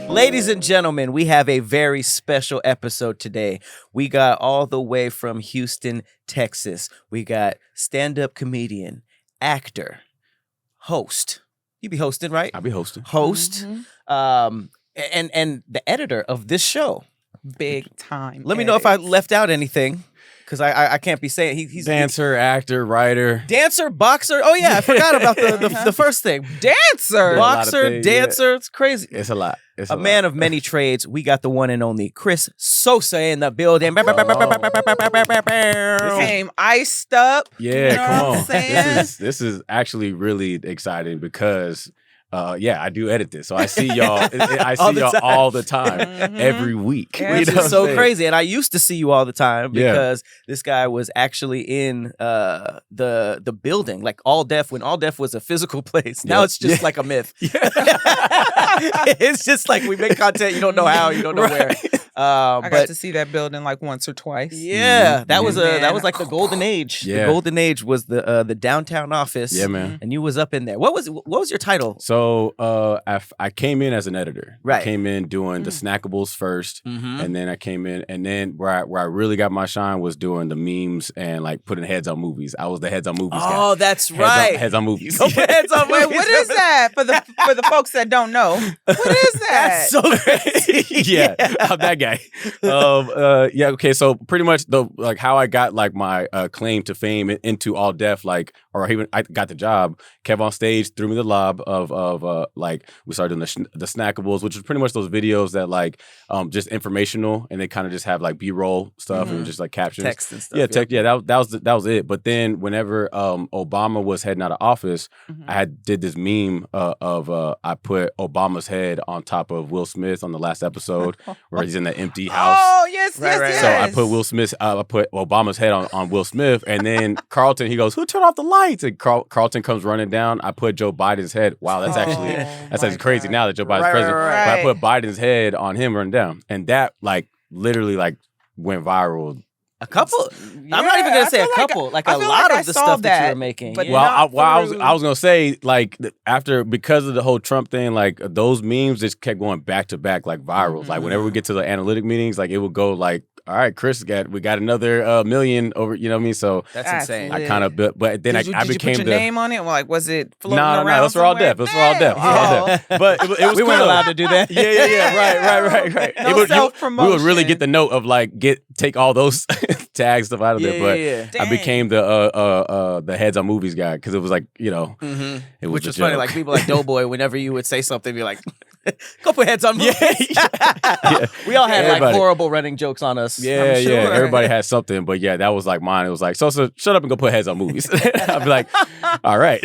Ladies and gentlemen, we have a very special episode today. We got all the way from Houston, Texas. We got stand-up comedian, actor, host. You be hosting, right? I'll be hosting. Host, and the editor of this show. Big time. Let me know if I left out anything, because I can't be saying he's Dancer, actor, writer. dancer, boxer. Oh yeah, I forgot about the first thing. Dancer. Boxer, things, dancer. It's crazy. It's a lot. It's A man of many trades. We got the one and only Cris Sosa in the building. Came iced up. Yeah, You know come what I'm on. saying? This is actually really exciting because I do edit this. So I see y'all I All see the y'all time. all the time, every week. Yeah, Which You know is what so I'm saying? crazy. And I used to see you all the time Yeah. because this guy was actually in the building, like All Deaf, when All Deaf was a physical place. Now Yep. it's just Yeah. like a myth. It's just like we make content, you don't know how, you don't know where. I got But to see that building like once or twice. yeah, that was Mhm. that was like the golden age. Yeah. The golden age was the downtown office. Yeah, man. And you was up in there. What was your title? So I came in as an editor. Right. I came in doing the snackables first, Mm-hmm. and then I came in, and then where I really got my shine was doing the memes and like putting heads on movies. I was the heads on movies guy. Oh, that's Heads right. on, heads on movies. Go put heads on Wait, movies. what is that for the folks that don't know? What is that? That's so crazy. yeah, I'm that guy. Okay. So pretty much how I got like my claim to fame into All Deaf, like, or even I got the job. Kev on stage threw me the lob of like we started doing the snackables, which is pretty much those videos that like just informational, and they kind of just have like B-roll stuff and just like captions, Text and stuff. Yeah, that was it. But then whenever Obama was heading out of office, I did this meme of I put Obama's head on top of Will Smith on the last episode where he's in that empty house. Oh, yes, Right, yes, right, yes. So I put Will Smith, I put Obama's head on Will Smith, and then Carlton, he goes, "Who turned off the lights?" And Carlton comes running down. I put Joe Biden's head. Wow, that's actually crazy now that Joe Biden's Right, president. right, But I put Biden's head on him running down, and that like literally like went viral. A couple. I'm not Yeah, even gonna I say a feel like couple. Like I a feel lot like I of the saw stuff that you that, were making. but yeah. Well, not I was through- gonna say like because of the whole Trump thing, like those memes just kept going back to back like virals. Like whenever we get to the analytic meetings, like it would go like, all right, Chris we got another million over. You know what I mean? So That's That's insane. lit. I kind of but then Did you I became put your the name on it? Like, was it floating no, around? that's for all somewhere? deaf. That's for all deaf. It's for all deaf. But it was we weren't cool. allowed to do that. Yeah. Right. No We would self-promotion. really get the note of like take all those tags stuff out of there. But Yeah. I became the heads on movies guy because it was like it was Which a was funny. joke. Like people like Doughboy, whenever you would say something, be like, "Go put heads on movies." We all had like Everybody. horrible running jokes on us. Yeah, I'm sure. Everybody had something, but yeah, that was like mine. It was like, Sosa, shut up and go put heads on movies. I'd be like, all right.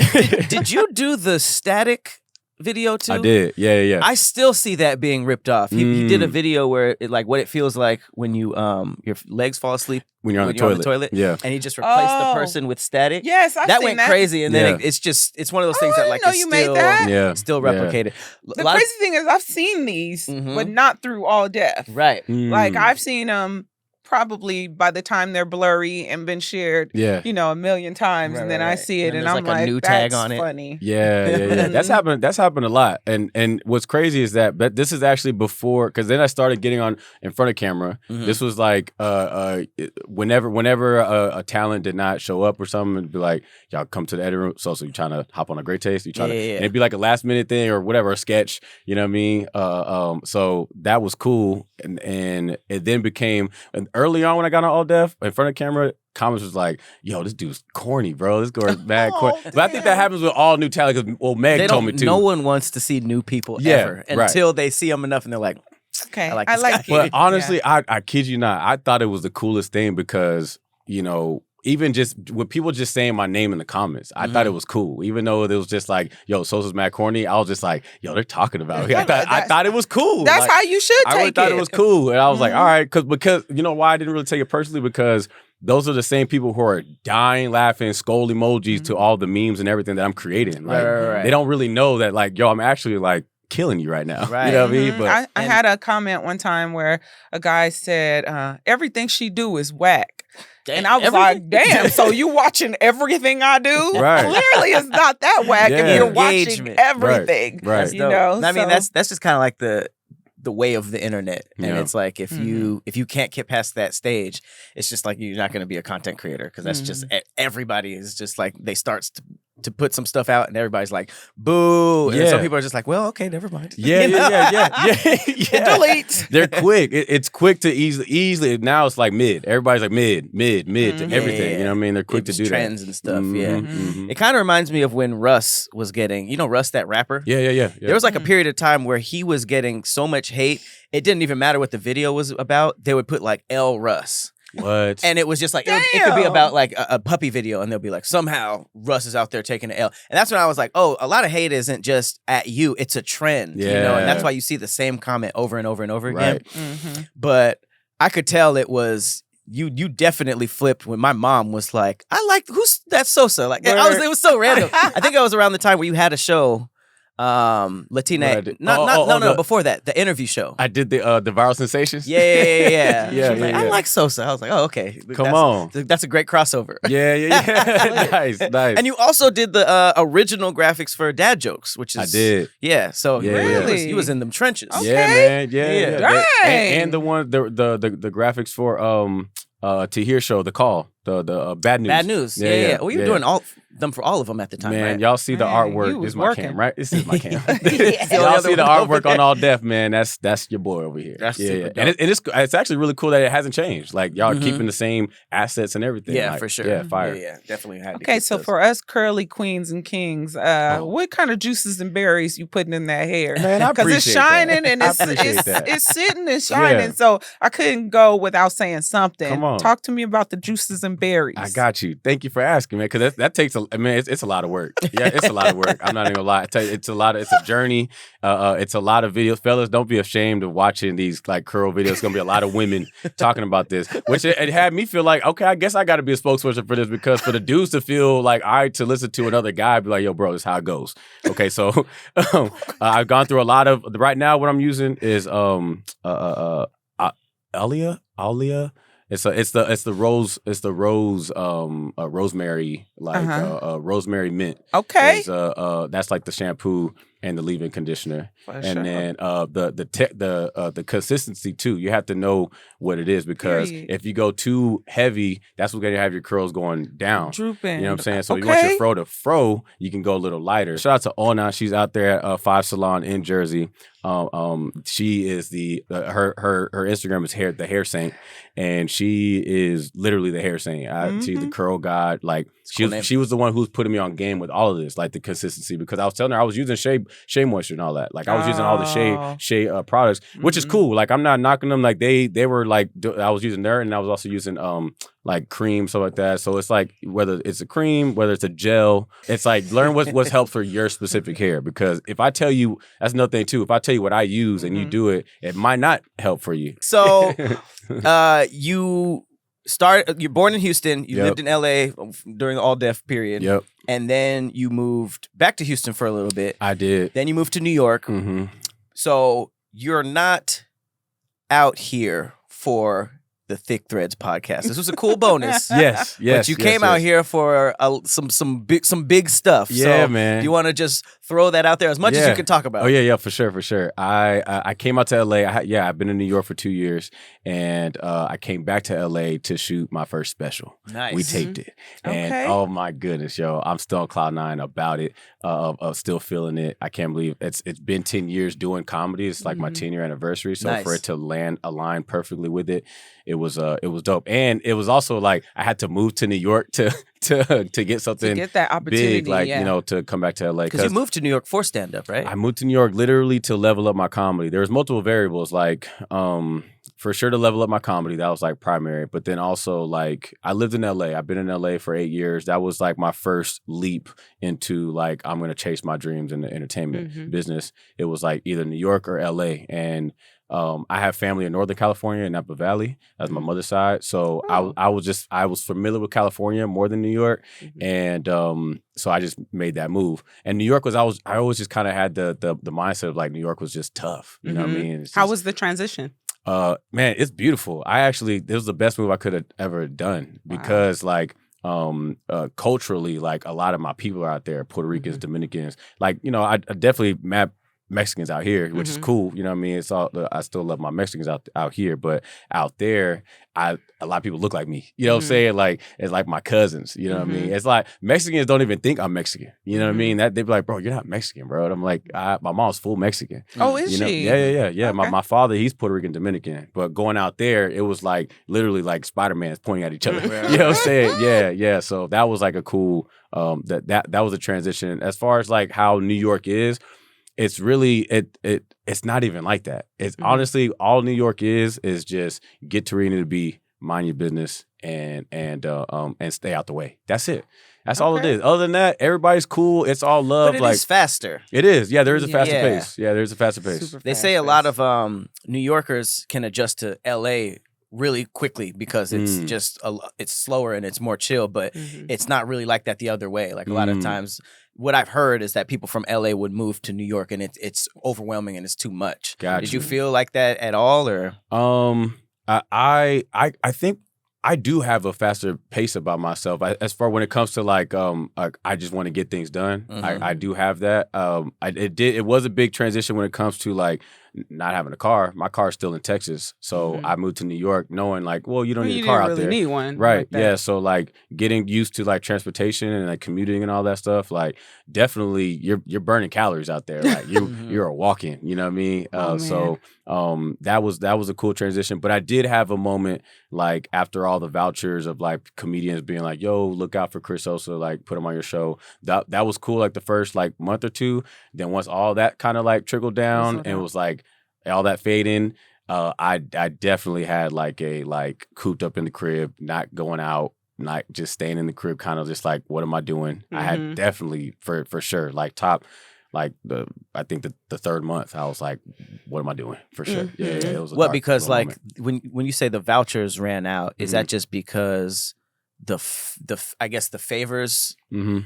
Did you do the static video too? I did. Yeah. I still see that being ripped off. He did a video where it like what it feels like when you your legs fall asleep When you're on the toilet. Yeah. and he just replaced the Oh. person with static. Yes, I've that seen went that. crazy, and then Yeah. it's one of those things I that didn't like know is you made still that. Yeah. still Yeah. replicated. The A lot of- crazy thing is, I've seen these, Mhm. but not through All Deaf. right. Like I've seen them probably by the time they're blurry and been shared, Yeah. a million times, Right, and then right, I right. see it, And and there's I'm like a like, new tag that's on it. funny. Yeah. That's happened a lot. And what's crazy is that but this is actually before because then I started getting on in front of camera. Mhm. This was like whenever a talent did not show up or something, it'd be like, y'all come to the editing room. So you trying to hop on a Great Taste? You trying to Yeah. and it'd be like a last minute thing or whatever, a sketch, you know what I mean? So that was cool. And it then became and early on when I got on All Deaf in front of camera, comments was like, yo, this dude's corny, bro. This girl's mad corny. But I think that happens with all new talent because Meg They told don't. me too. No one wants to see new people Yeah, ever right. until they see them enough, and they're like, Okay, I like I this like guy. it. But honestly, I kid you not, I thought it was the coolest thing because, even just with people just saying my name in the comments, I thought it was cool. Even though it was just like, yo, Sosa's mad corny, I was just like, yo, they're talking about me. I thought it was cool. That's Like, how you should I take really thought it was cool. And I was like, all right, because you know why I didn't really take it personally? Because those are the same people who are dying, laughing, skull emojis to all the memes and everything that I'm creating. Like, Right. they don't really know that, like, yo, I'm actually like killing you right now. Right. You know what I mean? Mhm. But I had a comment one time where a guy said, everything she do is whack. And I was like, damn, so you watching everything I do? Right. Clearly it's not that whack if Yeah. you're watching Engagement. everything. Right. You know? I mean, so- that's just kind of like the way of the internet. And Yeah. it's like if you can't get past that stage, it's just like you're not going to be a content creator because that's just everybody is just like they start to put some stuff out and everybody's like boo, and some people are just like, well, okay, never mind. Yeah. Delete. They're quick. It's quick to easily. Now it's like mid. Everybody's like mid to everything. Yeah. You know what I mean? They're quick to do trends that. and stuff. Mhm. It kind of reminds me of when Russ was getting, Russ, that rapper. Yeah. There was like a period of time where he was getting so much hate, it didn't even matter what the video was about. They would put like L Russ. What? And it was just like, it could be about like a puppy video, and they'll be like, somehow Russ is out there taking an L. And that's when I was like, oh, a lot of hate isn't just at you, it's a trend. Yeah. And that's why you see the same comment over and over and over again. Right. But I could tell it was, you definitely flipped when my mom was like, who's that Sosa? Like, it was so random. I think it was around the time where you had a show, Latina. Before that, the interview show. I did the viral sensations. Yeah. Yeah, She was like, yeah. I like Sosa. I was like, oh, okay. On. That's a great crossover. Yeah. Nice. And you also did the original graphics for Dad Jokes, which is I did. Yeah. So Really? he was in them trenches. Okay. Yeah, man. Yeah. Dang. And the one the graphics for Tahir show, The Call, the bad news. Bad news. Yeah. Well, you were doing them for all of them at the time, Man, right? y'all see the Man, artwork. you This was is my working. cam, right? This is my cam. Yeah. Y'all see the Over artwork on All Def, man. That's your boy over here. That's super dope. And it's actually really cool that it hasn't changed. Like y'all are keeping the same assets and everything. Yeah, Like, for sure. Yeah, fire. Yeah, definitely had to Okay, keep so those. for us curly queens and kings, what kind of juices and berries you putting in that hair? Man, I Because it's appreciate that. shining and I it's appreciate that. it's sitting and shining. Yeah. So I couldn't go without saying something. Come on. Talk to me about the juices and berries. I got you. Thank you for asking, man. Because that takes it's a lot of work. Yeah, it's a lot of work. I'm not even gonna lie. I tell you, it's a journey. It's a lot of videos. Fellas, don't be ashamed of watching these like curl videos. It's gonna be a lot of women talking about this, which it had me feel like, okay, I guess I got to be a spokesperson for this, because for the dudes to feel like to listen to another guy be like, yo, bro, this is how it goes. Okay, so I've gone through a lot of. Right now, what I'm using is Alia. It's the rose rosemary, like rosemary mint. Okay. Is, that's like the shampoo and the leave-in conditioner. For And sure. then the consistency too. You have to know what it is, because Period. if you go too heavy, that's what's gonna have your curls going down. Drooping. You know what I'm saying? So if you want your fro to fro, you can go a little lighter. Shout out to Ona. She's out there at Five Salon in Jersey. She is her Instagram is the hair saint, and she is literally the hair saint. She's the curl god. Like she was the one who's putting me on game with all of this, like the consistency, because I was telling her I was using Shea Moisture and all that. Like I was using all the Shea products, which is cool. Like I'm not knocking them. Like they were like, I was using their, and I was also using like cream, stuff like that. So it's like whether it's a cream, whether it's a gel, it's like learn what's helped for your specific hair. Because if I tell you, that's another thing too. If I tell you what I use and you do it, it might not help for you. So you're born in Houston, you lived in LA during the all deaf period. Yep, And then you moved back to Houston for a little bit. I did. Then you moved to New York. Mm-hmm. So you're not out here for the Thick Threads podcast. This was a cool bonus. Yes. But you came out here for some big stuff. Yeah, so man. Do you want to just throw that out there as much as you can talk about? Oh yeah, for sure. I came out to LA. I've been in New York for 2 years, and I came back to LA to shoot my first special. Nice. We taped it, and Okay. oh my goodness, yo, I'm still on cloud nine about it. Still feeling it. I can't believe it's been 10 years doing comedy. It's like my 10-year anniversary. So for it to align perfectly with it, it was dope. And it was also like I had to move to New York to get something To get that opportunity, big, like yeah. to come back to LA. Because you moved to New York for stand-up, right? I moved to New York literally to level up my comedy. There was multiple variables, like for sure to level up my comedy. That was like primary. But then also like I lived in LA. I've been in LA for 8 years. That was like my first leap into like I'm gonna chase my dreams in the entertainment business. It was like either New York or LA. And I have family in Northern California in Napa Valley. That's my mother's side. So I was familiar with California more than New York. And so I just made that move. And New York I always just kind of had the mindset of like New York was just tough. You know what I mean? It's How just- was the transition? Man, it's beautiful. This was the best move I could have ever done because like culturally, like a lot of my people are out there, Puerto Ricans, Dominicans, like, you know, I definitely map Mexicans out here, which is cool. You know what I mean? It's all, I still love my Mexicans out here, but out there, a lot of people look like me. You know what I'm saying? Like, it's like my cousins. You know what I mean? It's like Mexicans don't even think I'm Mexican. You know what I mean? That they be like, bro, you're not Mexican, bro. And I'm like, my mom's full Mexican. Oh, is you know? she? Yeah. Okay. My father, he's Puerto Rican Dominican, but going out there, it was like literally like Spider-Man's pointing at each other. You know what I'm saying? Yeah. So that was like a cool. That was a transition. As far as like how New York is. It's really it's not even like that. It's honestly all New York is just get to where you need to be, mind your business, and stay out the way. That's it. That's all it is. Other than that, everybody's cool. It's all love. But it like is faster. It is. Yeah, there is a faster pace. Yeah, there's a faster pace. They say a lot of New Yorkers can adjust to LA really quickly because it's just it's slower and it's more chill, but it's not really like that the other way. Like a lot of times what I've heard is that people from LA would move to New York and it's overwhelming and it's too much. Gotcha. Did you feel like that at all, or? I think I do have a faster pace about myself. As far when it comes to like I just want to get things done. I do have that. It was a big transition when it comes to like not having a car. My car's still in Texas, so I moved to New York knowing like, well, you don't need a car out there. You really need one, right? Like yeah. So like getting used to like transportation and like commuting and all that stuff. Like definitely, you're burning calories out there. Like you're walking. You know what I mean? So that was a cool transition. But I did have a moment like after all the vouchers of like comedians being like, yo, look out for Cris Sosa, like put him on your show. That was cool like the first like month or two. Then once all that kind of like trickled down and it was like all that fading, I definitely had like cooped up in the crib, not going out, not just staying in the crib, kind of just like, what am I doing? I had definitely for sure like top. Like I think the third month, I was like, "What am I doing?" For sure. Yeah, it was. Because like moment. when you say the vouchers ran out, is that just because I guess the favors? You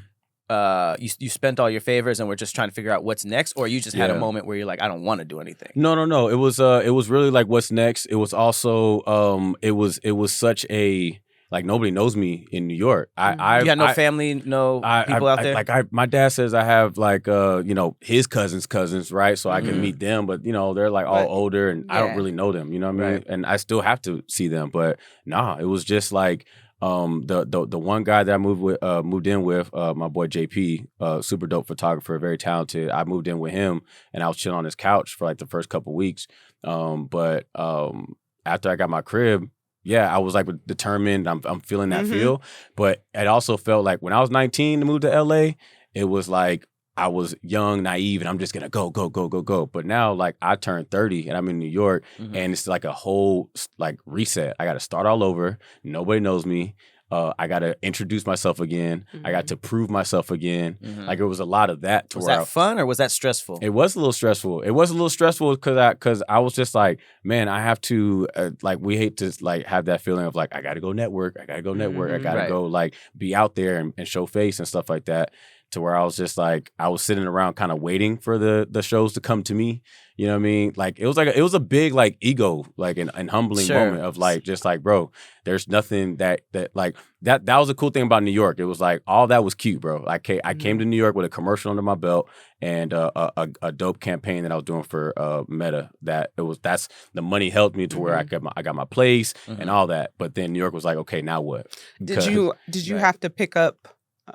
spent all your favors and we're just trying to figure out what's next, or you just had a moment where you're like, I don't want to do anything. No. It was really like what's next. It was also it was such a. Like nobody knows me in New York. You got no family, no people out there. My dad says I have like his cousins, right? So I can meet them, but they're like all older, and I don't really know them. You know what I mean? And I still have to see them, but nah, it was just like the one guy that I moved in with, my boy JP, super dope photographer, very talented. I moved in with him, and I was chilling on his couch for like the first couple weeks. But after I got my crib. Yeah, I was like determined. I'm feeling that feel, but it also felt like when I was 19 to move to LA, it was like I was young, naive, and I'm just gonna go. But now, like I turned 30 and I'm in New York, and it's like a whole like reset. I got to start all over. Nobody knows me. I got to introduce myself again. I got to prove myself again. Like it was a lot of that. Was that fun or was that stressful? It was a little stressful. It was a little stressful because I was just like, man, I have to like we hate to like have that feeling of like I got to go network. I got to go network. I got to go like be out there and show face and stuff like that. To where I was just like I was sitting around kind of waiting for the shows to come to me. You know what I mean? Like it was a big like ego like and humbling moment of like just like bro, there's nothing that like that was a cool thing about New York. It was like all that was cute, bro. I came to New York with a commercial under my belt and a dope campaign that I was doing for Meta. That's the money helped me to where I got my place and all that. But then New York was like, okay, now what? Did you have to pick up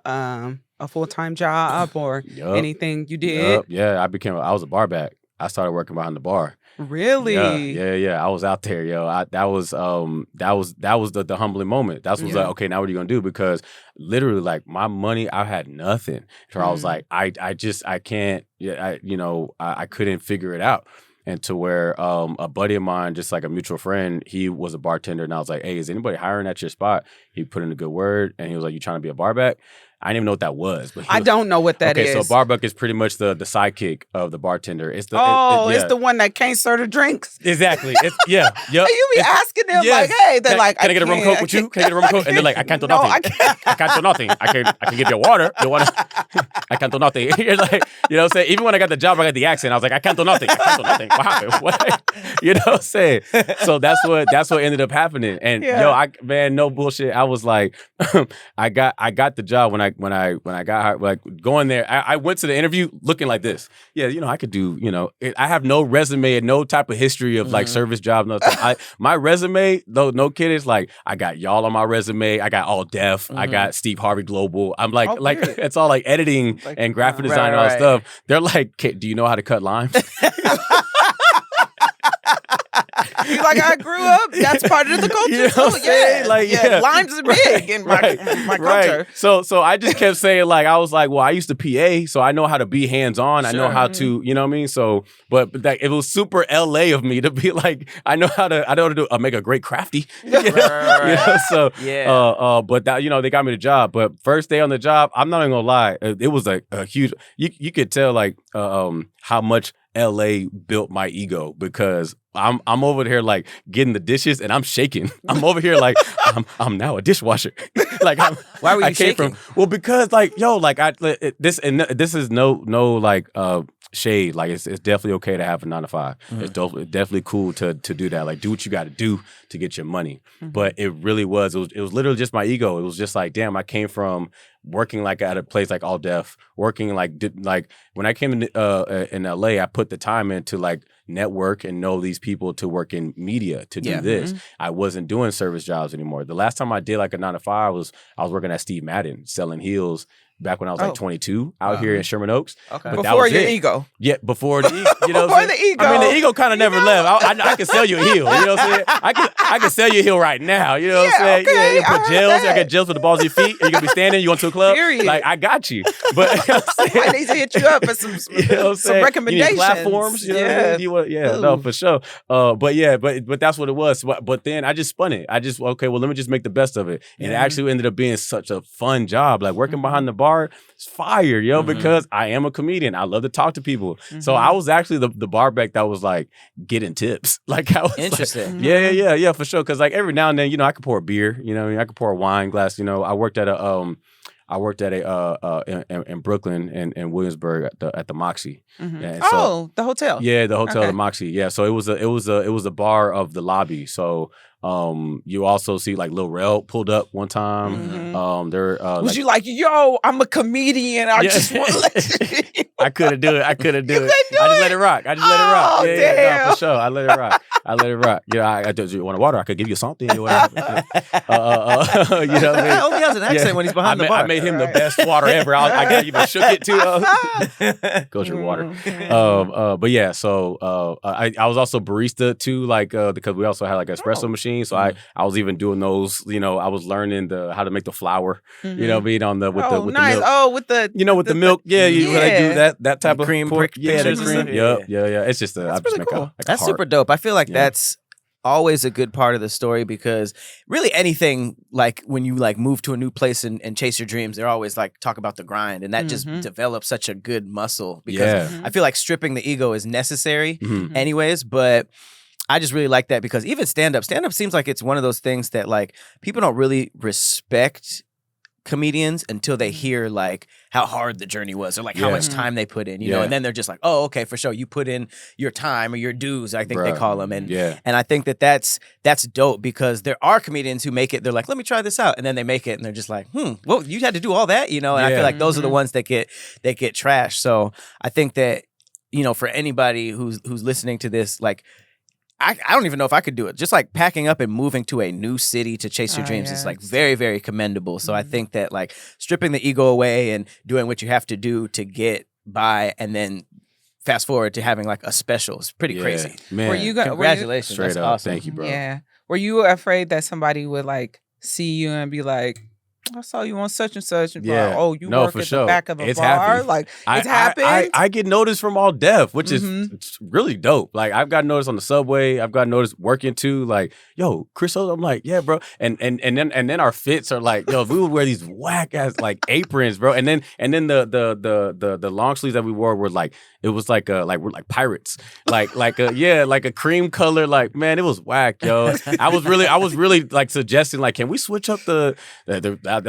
a full-time job or anything you did? Yeah, I was a bar back. I started working behind the bar. Really? Yeah. I was out there, yo. That was the humbling moment. That was like, okay, now what are you gonna do? Because literally, like my money, I had nothing. So I was like, I can't. Yeah, I couldn't figure it out. And to where a buddy of mine, just like a mutual friend, he was a bartender, and I was like, hey, is anybody hiring at your spot? He put in a good word, and he was like, you trying to be a bar back? I didn't even know what that was. But I don't know what that is. Okay, so bar buck is pretty much the sidekick of the bartender. It's the it's the one that can't serve the drinks. Exactly. Yep. You be asking them like, hey, they're like, can I get a rum coke with you? Can I get a rum coke? And they're like, I can't do nothing. I can't. I can't do nothing. I can give you water. I can't do nothing. You're like, you know what I'm saying? Even when I got the job, I got the accent. I was like, I can't do nothing. I can't do nothing. What happened? What? You know what I'm saying? So that's what ended up happening. And man, no bullshit. I was like, I got the job when I got hired, like going there. I went to the interview looking like this. Yeah, I could do, I have no resume and no type of history of like service job. Nothing. My resume, though, no kid, is like, I got y'all on my resume. I got All Def. I got Steve Harvey Global. I'm like, it's all like editing and graphic design and all that stuff. They're like, do you know how to cut limes? He's like, I grew up. That's part of the culture. You know what I'm saying? Like, limes are big in my culture. So I just kept saying, like, I was like, well, I used to PA, so I know how to be hands on. I know how to, you know what I mean? So, but that, it was super LA of me to be like, I know how to do make a great crafty. So but that, they got me the job. But first day on the job, I'm not even gonna lie, it was a huge. You could tell like how much LA built my ego, because I'm over here like getting the dishes and I'm shaking. I'm over here like I'm now a dishwasher. Like why were you shaking? Well, because like this is no like shade. Like it's definitely okay to have a 9-to-5. It's definitely cool to do that. Like do what you got to do to get your money. But it really was. It was literally just my ego. It was just like, damn, I came from working like at a place like All Def, working like when I came in LA, I put the time in to like network and know these people, to work in media, to do this. I wasn't doing service jobs anymore. The last time I did like a 9-to-5 I was working at Steve Madden selling heels back when I was like 22 out here in Sherman Oaks. Okay. But before your ego. Yeah, before the ego. You know before the ego. I mean, the ego kind of never left. I can sell you a heel. You know what I'm saying? I can sell you a heel right now. You know what I'm saying? Okay, Yeah, you put gels. I got gels for the balls of your feet. You're going to be standing. You want to a club? Period. Like, I got you. But you know what I'm saying? I need to hit you up for some recommendations. You need platforms. You know what I mean? No, for sure. But that's what it was. But then I just spun it. Okay, well, let me just make the best of it. And it actually ended up being such a fun job. Like working behind the bar, it's fire, because I am a comedian. I love to talk to people. So I was actually the bar back that was like getting tips. Like I was interesting. Like, yeah, for sure. Because like every now and then, I could pour a beer. I could pour a wine glass. I worked at in Brooklyn and Williamsburg at the Moxie. The hotel. Yeah, the hotel, the Moxie. Yeah, so it was a bar of the lobby. So you also see like Lil Rel pulled up one time. Was you like, yo, I'm a comedian. I just want to let you. I couldn't do it. I just let it rock. Oh, damn. No, for sure. I let it rock. I do you want water? I could give you something. Or whatever. You know what I mean? I hope he has an accent when he's behind the bar. I made him the best water ever. I got even shook it too. Go your water. But yeah, so I was also barista too, like because we also had like an espresso machine. So I was even doing those. I was learning how to make the flour. You know, being on with the nice. milk. With the with the milk. Yeah, when I do that type of cream. Yeah, the cream. Yeah. It's just That's really cool. That's super dope. I feel like that's always a good part of the story, because really anything like when you like move to a new place and chase your dreams, they're always like talk about the grind, and that just develops such a good muscle, because I feel like stripping the ego is necessary anyways, but I just really like that, because even stand-up seems like it's one of those things that like people don't really respect comedians until they hear like how hard the journey was, or like how much time they put in, you know, and then they're just like, oh, okay, for sure, you put in your time or your dues, I think they call them, and I think that's dope, because there are comedians who make it, they're like, let me try this out, and then they make it and they're just like, well, you had to do all that, and I feel like those are the ones that get trashed. So I think that, for anybody who's listening to this, like I don't even know if I could do it. Just like packing up and moving to a new city to chase your dreams is like very, very commendable. So I think that like stripping the ego away and doing what you have to do to get by, and then fast forward to having like a special is pretty crazy. Man, congratulations. Straight That's up. awesome. Thank you, bro. Yeah. Were you afraid that somebody would like see you and be like, I saw you on such and such. And Yeah. oh, you No, work for at sure. the back of a It's bar. happened. Like it's happened. I get noticed from all deaf, which is Mhm. it's really dope. Like I've got noticed on the subway. I've got noticed working too. Like, yo, Cris Sosa. I'm like, yeah, bro. And then our fits are like, yo, we would wear these whack ass like aprons, bro. And then the long sleeves that we wore were like, it was like we're like pirates, like a cream color. Like, man, it was whack, yo. I was really like suggesting like, can we switch up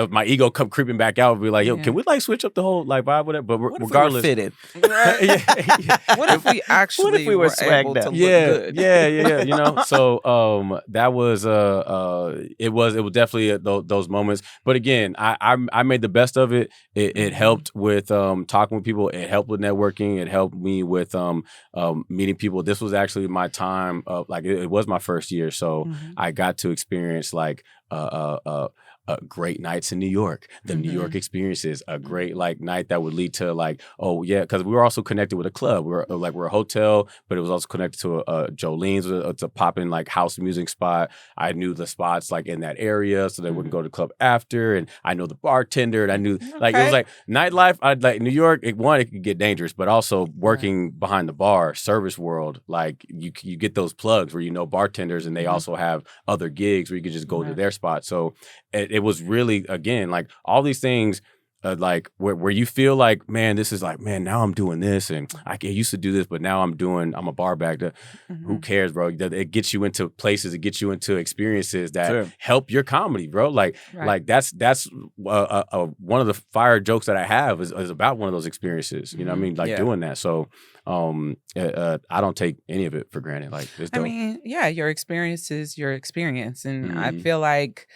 my ego come creeping back out and be like, yo, can we like switch up the whole like vibe with it? But What if regardless, we were fitted? What if we actually What if we were able swagged to out? look yeah, good? yeah. You know, so that was it was definitely those moments. But again, I made the best of it. It helped with talking with people. It helped with networking. It helped me with meeting people. This was actually my time of like it was my first year, so I got to experience like great nights in New York, the New York experiences, a great like night that would lead to like, oh yeah, because we were also connected with a club. We're a hotel, but it was also connected to Jolene's. It's a poppin' like house music spot. I knew the spots like in that area, so they wouldn't go to the club after. And I know the bartender, and I knew like it was like nightlife. I'd like New York. It could get dangerous, but also working behind the bar, service world, like you get those plugs where you know bartenders, and they also have other gigs where you could just go to their spot. So it was really, again, like all these things like where you feel like, man, this is like, man, now I'm doing this and I used to do this, but now I'm a bar back. Who cares, bro? It gets you into places, it gets you into experiences that help your comedy, bro. Like that's one of the fire jokes that I have is about one of those experiences. You know what I mean? Like doing that. So I don't take any of it for granted. Like it's dope. I mean, yeah, your experience is your experience, and I feel like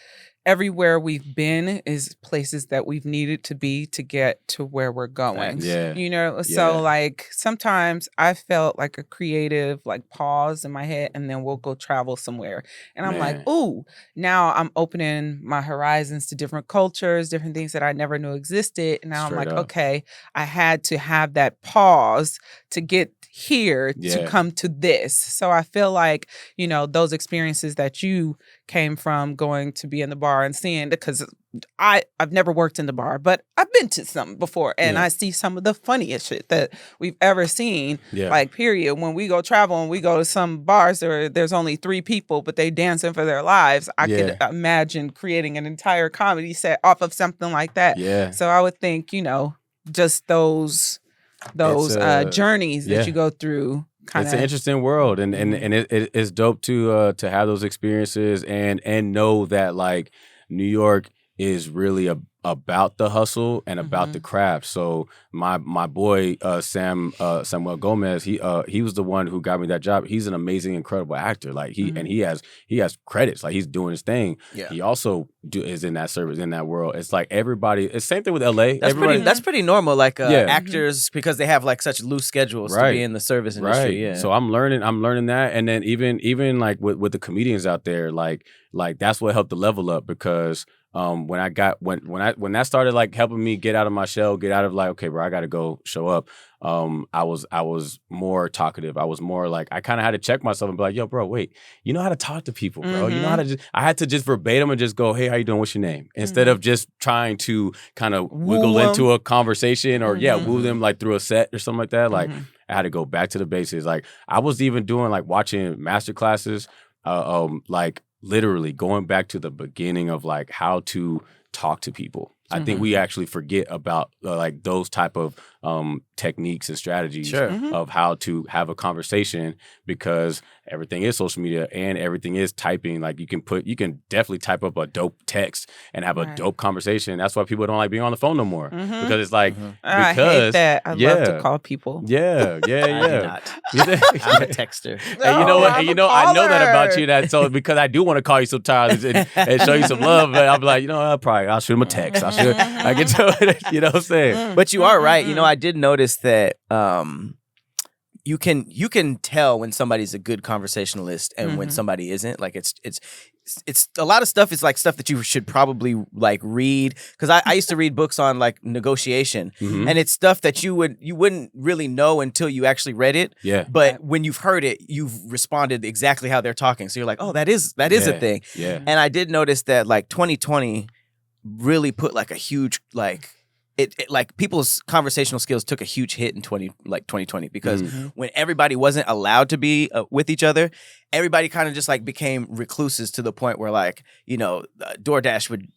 everywhere we've been is places that we've needed to be to get to where we're going. Yeah. You know, so like sometimes I felt like a creative like pause in my head, and then we'll go travel somewhere. And I'm like, ooh, now I'm opening my horizons to different cultures, different things that I never knew existed. And now I'm like, okay, I had to have that pause to get here to come to this. So I feel like, you know, those experiences that you came from going to be in the bar and seeing, because I've never worked in the bar, but I've been to some before, and I see some of the funniest shit that we've ever seen. Like, period. When we go travel and we go to some bars where there's only 3 people, but they dancing for their lives, I could imagine creating an entire comedy set off of something like that. Yeah. So I would think, you know, just those journeys that you go through. It's an interesting world, and it's dope to have those experiences and know that like New York is really about the hustle and about the craft. So my boy Samuel Gomez, he was the one who got me that job. He's an amazing, incredible actor. Like he has credits. Like he's doing his thing. Yeah. He also is in that service, in that world. It's like everybody. It's same thing with LA. That's pretty normal. Like actors, because they have like such loose schedules to be in the service industry. Yeah. So I'm learning that, and then even like with the comedians out there, like that's what helped the level up, because when that started like helping me get out of my shell, get out of like, okay, bro, I got to go show up. I was more talkative. I was more like, I kind of had to check myself and be like, yo, bro, wait, you know how to talk to people, bro. You know how to I had to just verbatim and just go, hey, how you doing? What's your name? Instead of just trying to kind of wiggle into a conversation or woo them like through a set or something like that. Like I had to go back to the basics. Like I was even doing like watching master classes, like literally going back to the beginning of like how to talk to people. I think we actually forget about like those type of techniques and strategies of how to have a conversation, because everything is social media and everything is typing. Like you can definitely type up a dope text and have a dope conversation. That's why people don't like being on the phone no more, because it's like I hate that. I love to call people. I do not. I'm a texter. And you know, I know that about you. That so because I do want to call you sometimes and show you some love, but I'm like, you know, I'll shoot him a text. I get to it. You know what I'm saying? But you are right. You know, I did notice that you can tell when somebody's a good conversationalist and when somebody isn't. Like it's a lot of stuff is like stuff that you should probably like read, because I used to read books on like negotiation, and it's stuff that you wouldn't really know until you actually read it. Yeah. But when you've heard it, you've responded exactly how they're talking. So you're like, oh, that is a thing. Yeah. And I did notice that like 2020, really put like a huge like. It like people's conversational skills took a huge hit in 2020 because when everybody wasn't allowed to be with each other, everybody kind of just like became recluses to the point where like, you know, DoorDash would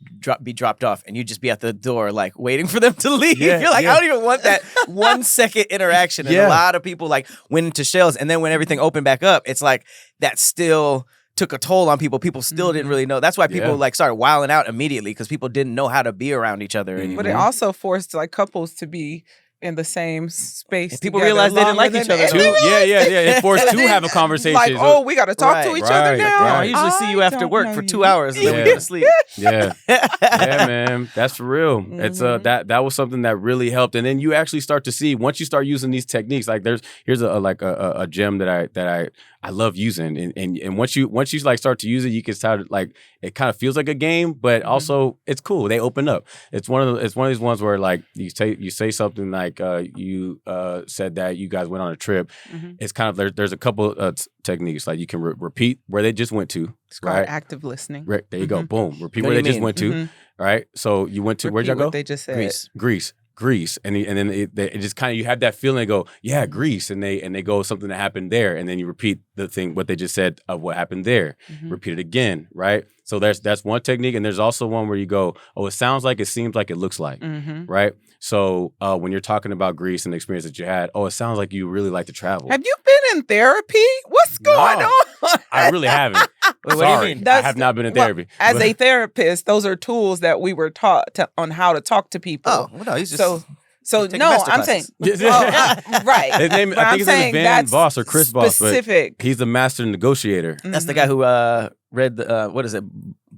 be dropped off and you'd just be at the door like waiting for them to leave. Yeah, You're like, yeah. I don't even want that 1 second interaction. And a lot of people like went into shells, and then when everything opened back up, it's like that still took a toll on people. People still didn't really know. That's why people like started wilding out immediately, because people didn't know how to be around each other anymore. But it also forced like couples to be in the same space. And people together realized they didn't longer like each than- other. and they realized It forced to have a conversation. Like, oh, we got to talk to each other Right, now. right. I usually see you after don't work know for you. 2 hours and then we Yeah. go to sleep. Yeah, man, that's for real. It's that was something that really helped, and then you actually start to see once you start using these techniques. Like here's a gem that I love using, and once you like start to use it, you can start like it kind of feels like a game, but also it's cool. They open up. It's one of these ones where like you say something like you said that you guys went on a trip. It's kind of there's a couple techniques like you can repeat where they just went to. It's called Right. active listening. Right, there you go. Boom. Repeat What where do they you just mean? went to. Right. So you went to where'd y'all Repeat go? what they just said. Greece. And then it just kind of you have that feeling. They go, yeah, Greece, and they go something that happened there, and then you repeat the thing what they just said of what happened there. Repeat it again, right? So that's one technique, and there's also one where you go, oh, it sounds like, it seems like, it looks like, right? So when you're talking about Greece and the experience that you had, oh, it sounds like you really like to travel. Have you been in therapy? What's going on? I really haven't. Wait, what do you Sorry, mean? I have not been in therapy. As a therapist, those are tools that we were taught on how to talk to people. Oh, well, no, he's just So taking no, master I'm saying classes. right. His name, But I I'm think his name saying is Van that's Boss or Chris Boss, but specific. he's the master negotiator. That's the guy who read the what is it,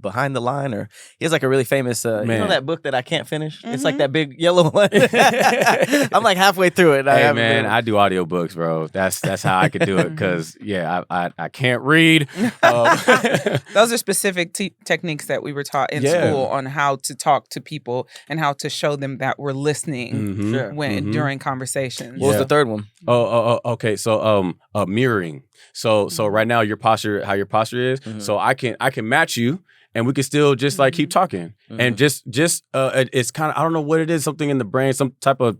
Behind the Line, or he has like a really famous you know Man. that book that I can't finish. It's like that big yellow one. I'm like halfway through it. Hey man, I do audiobooks, bro. That's how I could do it, because I can't read. Those are specific techniques that we were taught in school on how to talk to people and how to show them that we're listening when during conversations. What was the third one? Okay. So mirroring. So right now your posture, how your posture is. So I can match you, and we can still just like keep talking, and just it's kind of, I don't know what it is, something in the brain, some type of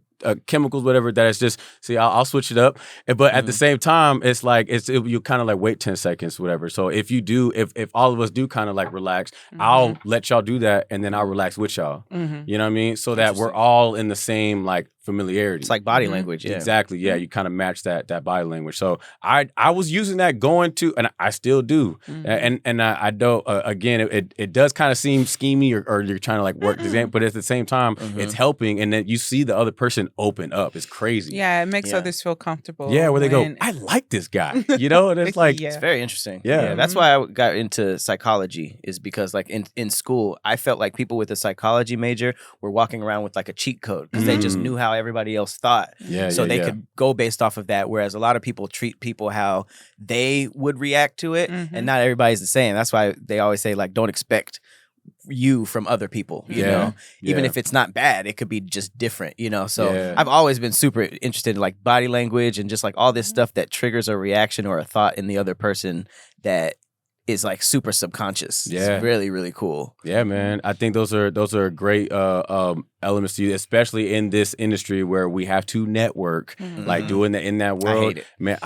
chemicals, whatever, that it's just, see, I'll switch it up, but at the same time, it's like you kind of like wait 10 seconds, whatever. So if you do, if all of us do kind of like relax, I'll let y'all do that, and then I'll relax with y'all. You know what I mean? So that we're all in the same like familiarity. It's like body language. Yeah, Exactly. Yeah, you kind of match that body language. So I was using that going to, and I still do, and I don't. Again, it does kind of seem schemy, or you're trying to like work the game, but at the same time, it's helping, and then you see the other person open up. It's crazy. Yeah, it makes others feel comfortable. Yeah, where they go, I like this guy, you know, and it's like, it's very interesting. Yeah. That's why I got into psychology, is because like in school, I felt like people with a psychology major were walking around with like a cheat code, because they just knew how everybody else thought. So they could go based off of that. Whereas a lot of people treat people how they would react to it, and not everybody's the same. That's why they always say like, don't expect you from other people, you know, even if it's not bad, it could be just different, you know. So I've always been super interested in like body language and just like all this stuff that triggers a reaction or a thought in the other person that is like super subconscious. It's really, really cool. Yeah, man. I think those are great elements to you, especially in this industry where we have to network, like doing that in that world. I hate it. Man,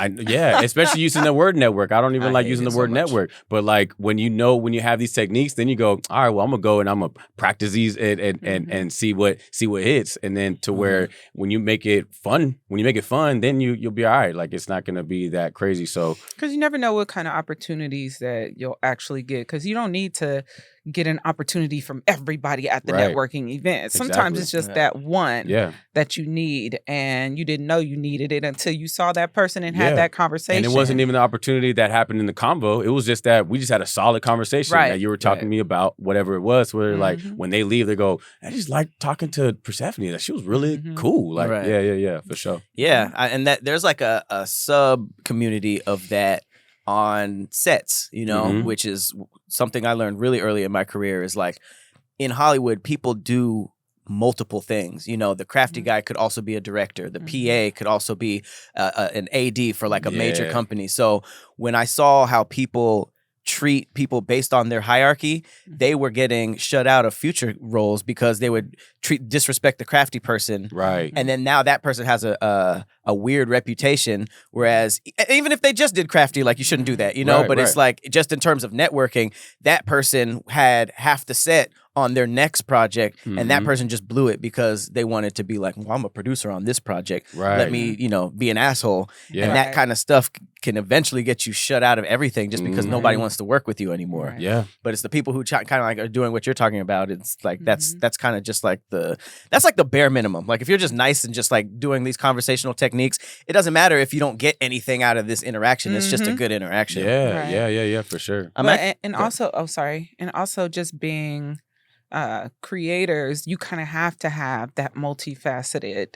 especially using the word network. I don't even like hate using it the so word much. network, but like when you have these techniques, then you go, all right, well, I'm gonna go and I'm gonna practice these and see what hits, and then to where when you make it fun, then you'll be all right. Like it's not gonna be that crazy. So because you never know what kind of opportunities that you'll actually get, because you don't need to get an opportunity from everybody at the networking event. Sometimes it's just that one that you need, and you didn't know you needed it until you saw that person and had that conversation. And it wasn't even the opportunity that happened in the convo. It was just that we just had a solid conversation that you were talking to me about whatever it was, where like when they leave, they go, I just like talking to Persephone. Like, she was really cool. Like, yeah, for sure. Yeah. And that there's like a sub community of that on sets, you know, which is something I learned really early in my career, is like in Hollywood, people do multiple things. You know, the crafty guy could also be a director. The PA could also be an AD for like a major company. So when I saw how people treat people based on their hierarchy, they were getting shut out of future roles because they would disrespect the crafty person. Right. And then now that person has a weird reputation. Whereas even if they just did crafty, like you shouldn't do that, you know. Right, but it's like just in terms of networking, that person had half the set on their next project, and that person just blew it because they wanted to be like, well, I'm a producer on this project. Right. Let me, be an asshole. Yeah. And that kind of stuff can eventually get you shut out of everything just because nobody wants to work with you anymore. Right. Yeah. But it's the people who kind of like are doing what you're talking about. It's like that's kind of just like that's like the bare minimum. Like if you're just nice and just like doing these conversational techniques, it doesn't matter if you don't get anything out of this interaction. It's just a good interaction. Yeah, Right. yeah, for sure. And also just being creators, you kind of have to have that multifaceted